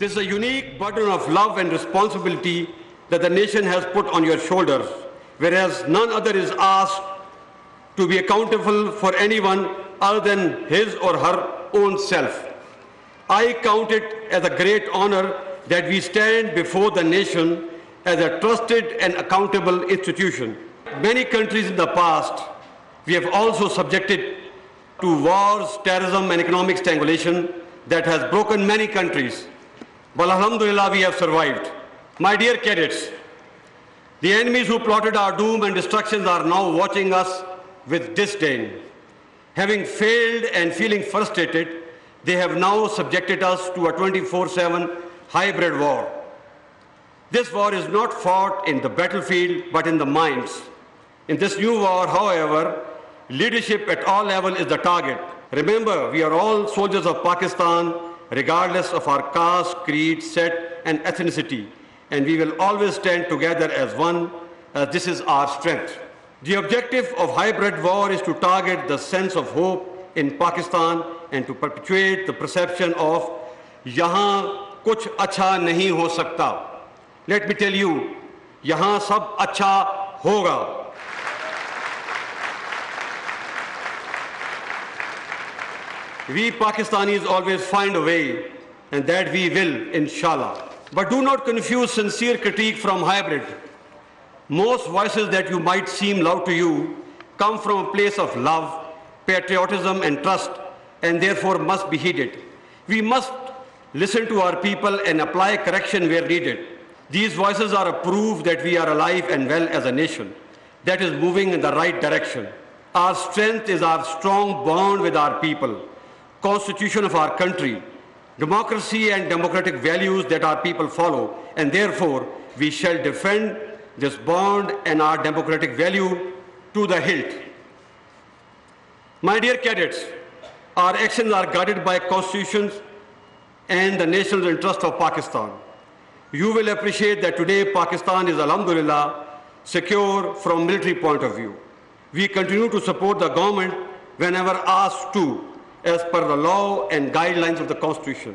This is a unique burden of love and responsibility that the nation has put on your shoulders, whereas none other is asked to be accountable for anyone other than his or her own self. I count it as a great honor that we stand before the nation as a trusted and accountable institution. Many countries in the past, we have also subjected to wars, terrorism and economic strangulation that has broken many countries. But alhamdulillah, we have survived. My dear cadets, the enemies who plotted our doom and destruction are now watching us with disdain. Having failed and feeling frustrated, they have now subjected us to a 24/7 hybrid war. This war is not fought in the battlefield, but in the minds. In this new war, however, leadership at all levels is the target. Remember, we are all soldiers of Pakistan, regardless of our caste, creed, set, and ethnicity, and we will always stand together as one, as this is our strength. The objective of hybrid war is to target the sense of hope in Pakistan and to perpetuate the perception of yahan kuch acha nahi ho sakta. Let me tell you, yahan sab acha hoga. We Pakistanis always find a way, and that we will, inshallah. But do not confuse sincere critique from hybrid. Most voices that you might seem loud to you come from a place of love, patriotism and trust, and therefore must be heeded. We must listen to our people and apply correction where needed. These voices are a proof that we are alive and well as a nation that is moving in the right direction. Our strength is our strong bond with our people, constitution of our country, democracy and democratic values that our people follow, and therefore we shall defend this bond and our democratic value to the hilt. My dear cadets, our actions are guided by constitutions and the national interest of Pakistan. You will appreciate that today Pakistan is, alhamdulillah, secure from military point of view. We continue to support the government whenever asked to, as per the law and guidelines of the Constitution.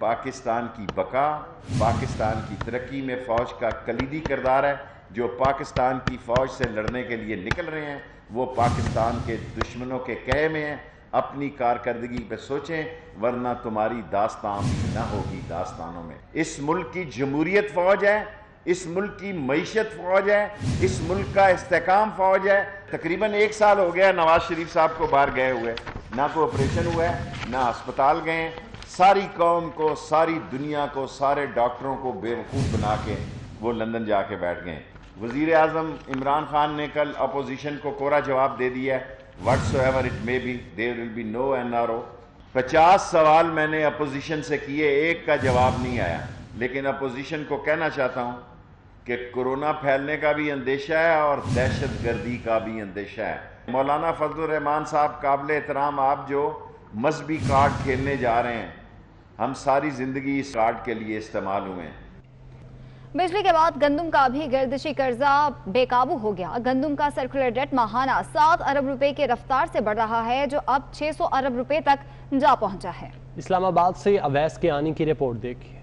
Pakistan کی بقا، پاکستان کی ترقی میں فوج کا کلیدی کردار ہے. جو پاکستان کی فوج سے لڑنے کے لیے نکل رہے ہیں وہ پاکستان کے دشمنوں کے کہے میں ہیں. اپنی کارکردگی پہ سوچیں ورنہ تمہاری داستان نہ ہوگی داستانوں میں. اس ملک کی جمہوریت فوج ہے، اس ملک کی معیشت فوج ہے، اس ملک کا استحکام فوج ہے. تقریباً 1 سال ہو گیا نواز شریف صاحب کو باہر گئے ہوئے، نہ کوئی آپریشن ہوا ہے نہ ہسپتال گئے ہیں. ساری قوم کو، ساری دنیا کو، سارے ڈاکٹروں کو بے وقوف بنا کے وہ لندن جا کے بیٹھ گئے. وزیر اعظم عمران خان نے کل اپوزیشن کو کوڑا جواب دے دیا ہے. whatsoever it may be, there will be no NRO. 50 سوال میں نے اپوزیشن سے کیے، ایک کا جواب نہیں آیا. لیکن اپوزیشن کو کہنا چاہتا ہوں کہ کورونا پھیلنے کا بھی اندیشہ ہے اور دہشت گردی کا بھی اندیشہ ہے. مولانا فضل الرحمان صاحب قابل احترام، آپ جو مذہبی کارڈ کھیلنے جا رہے ہیں، ہم ساری زندگی اس کارڈ کے لیے استعمال ہوئے ہیں. بجلی کے بعد گندم کا بھی گردشی قرضہ بے قابو ہو گیا. گندم کا سرکولر ڈیٹ ماہانہ 7 ارب روپے کی رفتار سے بڑھ رہا ہے جو اب 600 ارب روپے تک جا پہنچا ہے. اسلام آباد سے اویس کیانی کی رپورٹ دیکھیے.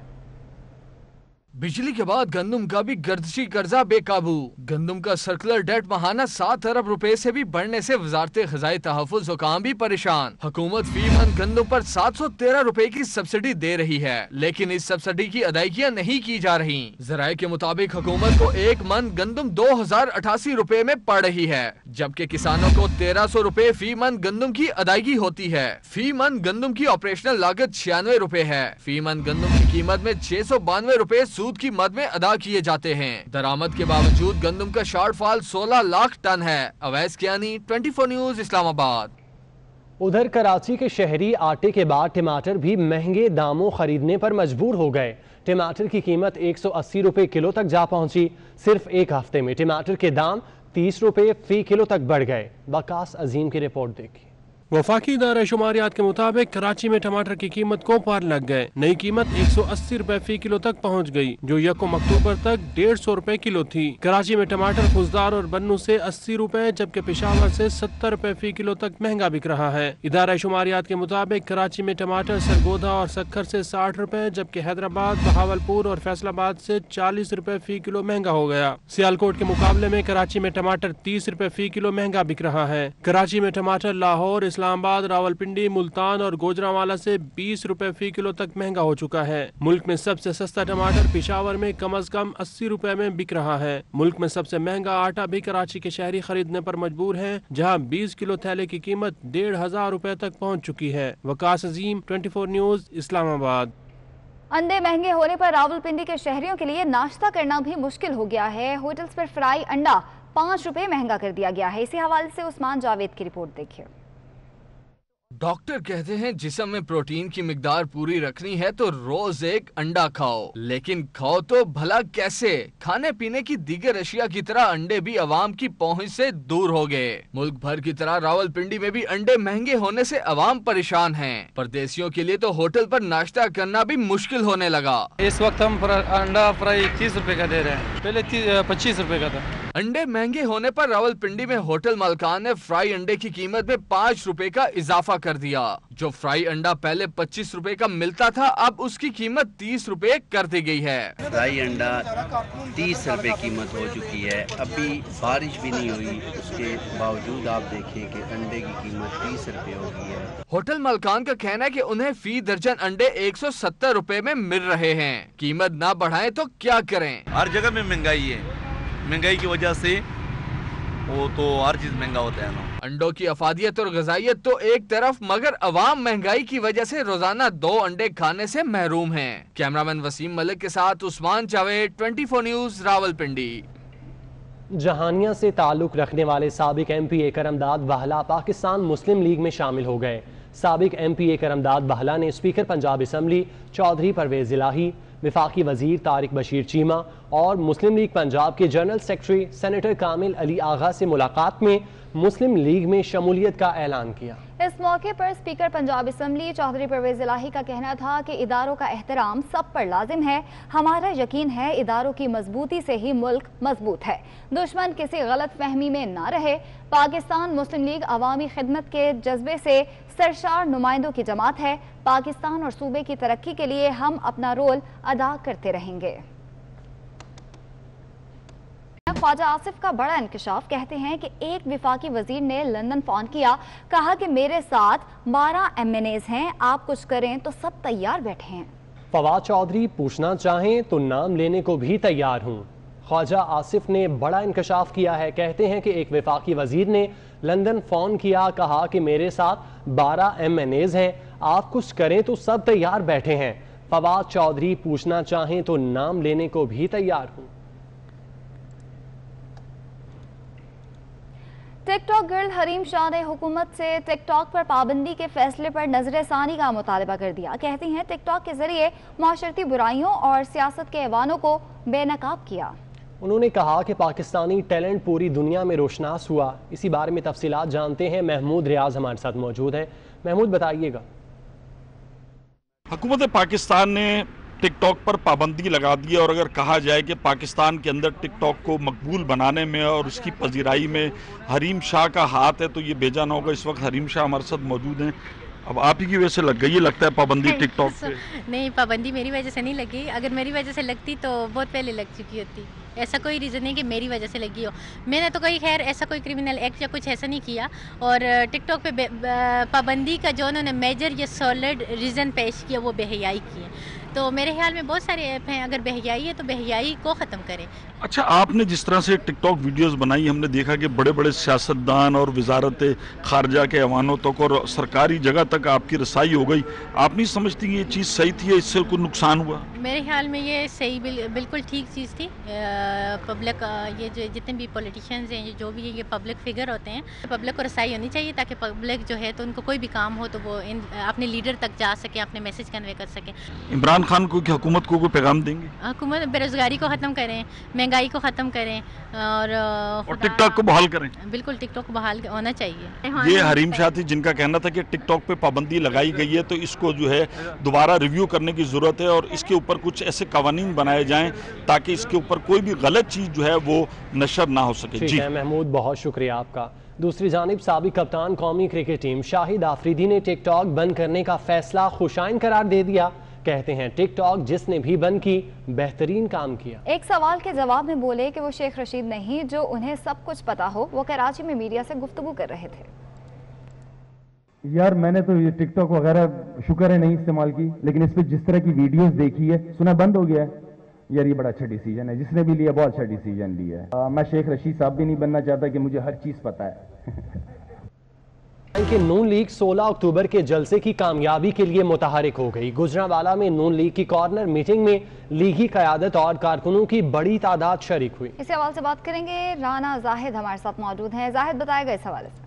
بجلی کے بعد گندم کا بھی گردشی قرضہ بے قابو. گندم کا سرکولر ڈیٹ ماہانہ 7 ارب روپے سے بھی بڑھنے سے وزارت غذائی تحفظ حکام بھی پریشان. حکومت فی من گندم پر 713 روپے کی سبسڈی دے رہی ہے لیکن اس سبسڈی کی ادائیگیاں نہیں کی جا رہی. ذرائع کے مطابق حکومت کو 1 من گندم 2088 روپے میں پڑ رہی ہے جبکہ کسانوں کو 1300 روپے فی من گندم کی ادائیگی ہوتی ہے. فی من گندم کی آپریشنل لاگت 96 روپے ہے. فی من گندم کی قیمت میں 692 روپے سود کی مد میں ادا کیے جاتے ہیں. درآمد کے باوجود گندم کا شارٹ فال 16 لاکھ ٹن ہے. اویس کیانی، 24 نیوز، اسلام آباد. ادھر کراچی کے شہری آٹے کے بعد ٹماٹر بھی مہنگے داموں خریدنے پر مجبور ہو گئے. ٹماٹر کی قیمت 180 روپے کلو تک جا پہنچی. صرف ایک ہفتے میں ٹماٹر کے دام 30 روپے فی کلو تک بڑھ گئے. وقاص عظیم کی رپورٹ دیکھیں. وفاقی ادارہ شماریات کے مطابق کراچی میں ٹماٹر کی قیمت کو پار لگ گئے. نئی قیمت 180 روپے فی کلو تک پہنچ گئی جو 1 اکتوبر تک 150 روپے کلو تھی. کراچی میں ٹماٹر خضدار اور بنو سے 80 روپے جبکہ پشاور سے 70 روپے فی کلو تک مہنگا بک رہا ہے. ادارہ شماریات کے مطابق کراچی میں ٹماٹر سرگودا اور سکھر سے 60 روپے جبکہ حیدرآباد، بہاولپور اور فیصل آباد سے 40 روپے فی کلو مہنگا ہو گیا. سیالکوٹ کے مقابلے میں کراچی میں ٹماٹر 30 روپے فی کلو مہنگا بک رہا ہے. کراچی میں ٹماٹر لاہور، اسلام آباد، راولپنڈی، ملتان اور گوجرانوالا سے 20 روپے فی کلو تک مہنگا ہو چکا ہے. ملک میں سب سے سستا ٹماٹر پشاور میں کم از کم 80 روپے میں بک رہا ہے. ملک میں سب سے مہنگا آٹا بھی کراچی کے شہری خریدنے پر مجبور ہیں جہاں 20 کلو تھیلے کی قیمت 1500 روپے تک پہنچ چکی ہے. وقاص عظیم، 24 نیوز، اسلام آباد. انڈے مہنگے ہونے پر راولپنڈی کے شہریوں کے لیے ناشتہ کرنا بھی مشکل ہو گیا ہے. ہوٹلز پر فرائی انڈا 5 روپے مہنگا کر دیا گیا ہے. اسی حوالے سے عثمان جاوید کی رپورٹ دیکھیے. ڈاکٹر کہتے ہیں جسم میں پروٹین کی مقدار پوری رکھنی ہے تو روز ایک انڈا کھاؤ، لیکن کھاؤ تو بھلا کیسے؟ کھانے پینے کی دیگر اشیاء کی طرح انڈے بھی عوام کی پہنچ سے دور ہو گئے. ملک بھر کی طرح راولپنڈی میں بھی انڈے مہنگے ہونے سے عوام پریشان ہیں. پردیسیوں کے لیے تو ہوٹل پر ناشتہ کرنا بھی مشکل ہونے لگا. اس وقت ہم انڈا فرائی 30 روپے کا دے رہے ہیں، پہلے 25 روپے کا تھا. انڈے مہنگے ہونے پر راولپنڈی میں ہوٹل مالکان نے فرائی انڈے کی قیمت میں 5 روپے کا اضافہ کر دیا. جو فرائی انڈا پہلے 25 روپے کا ملتا تھا اب اس کی قیمت 30 روپے کر دی گئی ہے. فرائی انڈا 30 روپے قیمت ہو چکی ہے. ابھی بارش بھی نہیں ہوئی، اس کے باوجود آپ دیکھیں کہ انڈے کی قیمت 30 روپے ہو گئی ہے. ہوٹل مالکان کا کہنا ہے کہ انہیں فی درجن انڈے 170 روپے میں مل رہے ہیں. قیمت نہ بڑھائیں تو کیا کریں؟ ہر جگہ میں مہنگائی ہے، مہنگائی کی وجہ سے وہ تو ہر چیز مہنگا ہوتا ہے نا. انڈوں کی افادیت اور غذائیت تو ایک طرف، مگر عوام مہنگائی کی وجہ سے روزانہ 2 انڈے کھانے سے محروم ہیں. کیمرامین وسیم ملک کے ساتھ عثمان جاوید، 24 نیوز، راولپنڈی. جہانیہ سے تعلق رکھنے والے سابق ایم پی اے کرمداد بہلا پاکستان مسلم لیگ میں شامل ہو گئے. سابق ایم پی اے کرمداد بہلا نے اسپیکر پنجاب اسمبلی چودھری پرویز الہی، وفاقی وزیر طارق بشیر چیمہ اور مسلم لیگ پنجاب کے جنرل سیکرٹری سینیٹر کامل علی آغا سے ملاقات میں مسلم لیگ میں شمولیت کا اعلان کیا۔ اس موقع پر اسپیکر پنجاب اسمبلی چودھری پرویز الہی کا کہنا تھا کہ اداروں کا احترام سب پر لازم ہے، ہمارا یقین ہے اداروں کی مضبوطی سے ہی ملک مضبوط ہے، دشمن کسی غلط فہمی میں نہ رہے۔ پاکستان مسلم لیگ عوامی خدمت کے جذبے سے سرشار نمائندوں کی جماعت ہے، پاکستان اور صوبے کی ترقی کے لیے ہم اپنا رول ادا کرتے رہیں گے۔ خواجہ آصف کا بڑا انکشاف، کہتے ہیں کہ ایک وفاقی وزیر نے لندن فون کیا، کہا کہ میرے ساتھ 12 MNAs ہیں، آپ کچھ کریں تو سب تیار بیٹھے ہیں۔ فواد چودھری پوچھنا چاہیں تو نام لینے کو بھی تیار ہوں۔ خواجہ آصف نے بڑا انکشاف کیا ہے، کہتے ہیں کہ ایک وفاقی وزیر نے لندن فون کیا، کہا کہ میرے ساتھ 12 MNAs ہیں، آپ کچھ کریں تو سب تیار بیٹھے ہیں۔ فواد چودھری پوچھنا چاہیں تو نام لینے کو بھی تیار ہوں۔ ٹک ٹاک گرل حریم شاہ نے حکومت سے ٹک ٹاک پر پابندی کے فیصلے پر نظر ثانی کا مطالبہ کر دیا۔ کہتی ہیں ٹک ٹاک کے ذریعے معاشرتی برائیوں اور سیاست کے ایوانوں کو بے نقاب کیا۔ انہوں نے کہا کہ پاکستانی ٹیلنٹ پوری دنیا میں روشناس ہوا۔ اسی بارے میں تفصیلات جانتے ہیں، محمود ریاض ہمارے ساتھ موجود ہیں۔ محمود بتائیے گا۔ حکومت پاکستان نے ٹک ٹاک پر پابندی لگا دی ہے، اور اگر کہا جائے کہ پاکستان کے اندر ٹک ٹاک کو مقبول بنانے میں اور اس کی پذیرائی میں حریم شاہ کا ہاتھ ہے تو یہ بے جان ہوگا۔ اس وقت حریم شاہ ہمارے ساتھ موجود ہیں۔ اب آپ ہی کی وجہ سے لگ گئی ہے لگتا ہے پابندی ٹک ٹاک پہ؟ نہیں، پابندی میری وجہ سے نہیں لگی، اگر میری وجہ سے لگتی تو بہت پہلے لگ چکی ہوتی۔ ایسا کوئی ریزن نہیں کہ میری وجہ سے لگی ہو، میں نے تو کوئی خیر ایسا کوئی کرمنل ایکٹ یا کچھ ایسا نہیں کیا۔ اور ٹک ٹاک پہ پابندی کا جو انہوں نے میجر یا سالڈ ریزن پیش کیا وہ بے حیائی کی ہے، تو میرے خیال میں بہت سارے ایپ ہیں، اگر بے حیائی ہے تو بے حیائی کو ختم کریں۔ اچھا، آپ نے جس طرح سے ٹک ٹاک ویڈیوز بنائی، ہم نے دیکھا کہ بڑے بڑے سیاستدان اور وزارت خارجہ کے ایوانوں تک اور سرکاری جگہ تک آپ کی رسائی ہو گئی، آپ نہیں سمجھتی یہ چیز صحیح تھی یا اس سے کوئی نقصان ہوا؟ میرے خیال میں یہ صحیح بالکل ٹھیک چیز تھی۔ پبلک یہ جو جتنے بھی پولیٹیشینز ہیں جو بھی یہ پبلک فگر ہوتے ہیں، پبلک کو رسائی ہونی چاہیے تاکہ پبلک جو ہے تو ان کو کوئی بھی کام ہو تو وہ اپنے لیڈر تک جا سکیں، اپنے میسج کنوے کر سکیں۔ عمران خان کو کہ حکومت کو کوئی پیغام دیں گے؟ حکومت بے روزگاری کو ختم کریں، مہنگائی کو ختم کریں اور ٹک ٹاک کو بحال کریں۔ بالکل ٹک ٹاک کو بحال ہونا چاہیے۔ یہ حریم شاہ تھی جن کا کہنا تھا کہ ٹک ٹاک پہ پابندی لگائی گئی ہے تو اس کو جو ہے دوبارہ ریویو کرنے کی ضرورت ہے اور اس کے اوپر کچھ ایسے قوانین بنائے جائیں تاکہ اس کے اوپر کوئی بھی غلط چیز جو ہے وہ نشر نہ ہو سکے۔ ٹھیک ہے محمود، بہت شکریہ آپ کا۔ دوسری جانب سابق کپتان قومی کرکٹ ٹیم شاہد آفریدی نے ٹک ٹاک بند کرنے کا فیصلہ خوشائن قرار دے دیا۔ کہتے ہیں ٹک ٹاک جس نے بھی بند کی بہترین کام کیا۔ ایک سوال کے جواب میں بولے کہ وہ شیخ رشید نہیں جو انہیں سب کچھ پتا ہو۔ وہ کراچی میں میڈیا سے گفتگو کر رہے تھے۔ یار میں نے تو یہ ٹک ٹاک وغیرہ شکر ہے نہیں استعمال کی، لیکن اس پہ جس طرح کی ویڈیوز دیکھی ہے سنا بند ہو گیا ہے۔ یار یہ بڑا اچھا ڈیسیجن ہے، جس نے بھی لیا بہت اچھا ڈیسیجن لیا ہے۔ میں شیخ رشید صاحب بھی نہیں بننا چاہتا کہ مجھے ہر چیز پتا ہے۔ کہ نون لیگ 16 اکتوبر کے جلسے کی کامیابی کے لیے متحرک ہو گئی۔ گجرانوالہ میں نون لیگ کی کارنر میٹنگ میں لیگی قیادت اور کارکنوں کی بڑی تعداد شریک ہوئی۔ اس حوالے سے بات کریں گے، رانا زاہد ہمارے ساتھ موجود ہیں۔ زاہد بتائے گا اس حوالے سے۔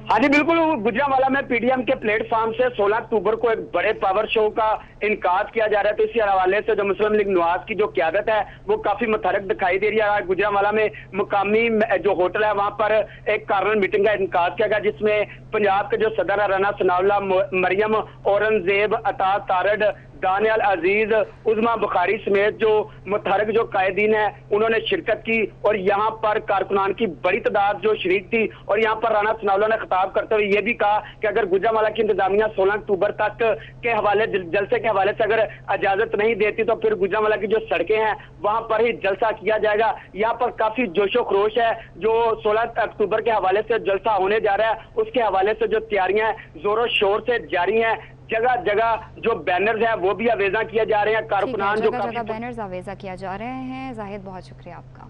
ہاں جی بالکل، گجرانوالہ میں پی ڈی ایم کے پلیٹ فارم سے 16 اکتوبر کو ایک بڑے پاور شو کا انعقاد کیا جا رہا ہے، تو اسی حوالے سے جو مسلم لیگ نواز کی جو قیادت ہے وہ کافی متحرک دکھائی دے رہی ہے۔ گجرانوالہ میں مقامی جو ہوٹل ہے وہاں پر ایک کارنر میٹنگ کا انعقاد کیا گیا، جس میں پنجاب کے جو صدر ہے رانا ثناء اللہ، مریم اورنگزیب، عطا تارڑ، دانیال عزیز، عظما بخاری سمیت جو متحرک جو قائدین ہیں انہوں نے شرکت کی، اور یہاں پر کارکنان کی بڑی تعداد جو شریک تھی۔ اور یہاں پر رانا ثناء اللہ نے خطاب کرتے ہوئے یہ بھی کہا کہ اگر گجرانوالہ کی انتظامیہ 16 اکتوبر تک کے حوالے جلسے کے حوالے سے اگر اجازت نہیں دیتی تو پھر گجرانوالہ کی جو سڑکیں ہیں وہاں پر ہی جلسہ کیا جائے گا۔ یہاں پر کافی جوش و خروش ہے، جو 16 اکتوبر کے حوالے سے جلسہ ہونے جا رہا ہے اس کے حوالے سے جو تیاریاں ہیں زور و شور سے جاری ہیں۔ جگہ جگہ جو بینرز ہیں وہ بھی آویزاں کیے جا رہے ہیں، کارکنان جو جگہ جگہ بینرز آویزہ کیا جا رہے ہیں۔ زاہد بہت شکریہ آپ کا۔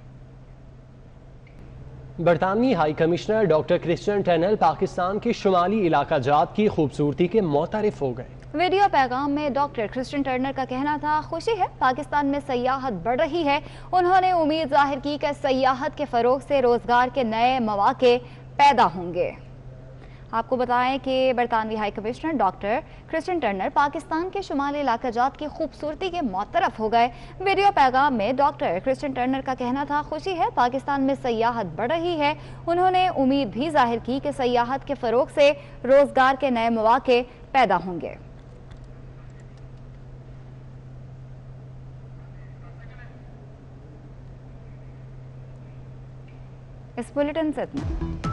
برطانوی high commissioner doctor Christian tunnel Pakistan کے شمالی علاقہ جات کی خوبصورتی کے معترف ہو گئے۔ ویڈیو پیغام میں ڈاکٹر کرسچن ٹرنر کا کہنا تھا، خوشی ہے پاکستان میں سیاحت بڑھ رہی ہے۔ انہوں نے امید ظاہر کی کہ سیاحت کے فروغ سے روزگار کے نئے مواقع پیدا ہوں گے۔ آپ کو بتائیں کہ برطانوی high commissioner doctor Kirsten Turner Pakistan کے شمالی علاقہ جات کی خوبصورتی کے معترف ہو گئے۔ ویڈیو پیغام میں ڈاکٹر کرسٹن ٹرنر کا کہنا تھا، خوشی ہے پاکستان میں سیاحت بڑھ رہی ہے۔ انہوں نے امید بھی ظاہر کی کہ سیاحت کے فروغ سے روزگار کے نئے مواقع پیدا ہوں گے۔ اس بلیٹن سے اتنا۔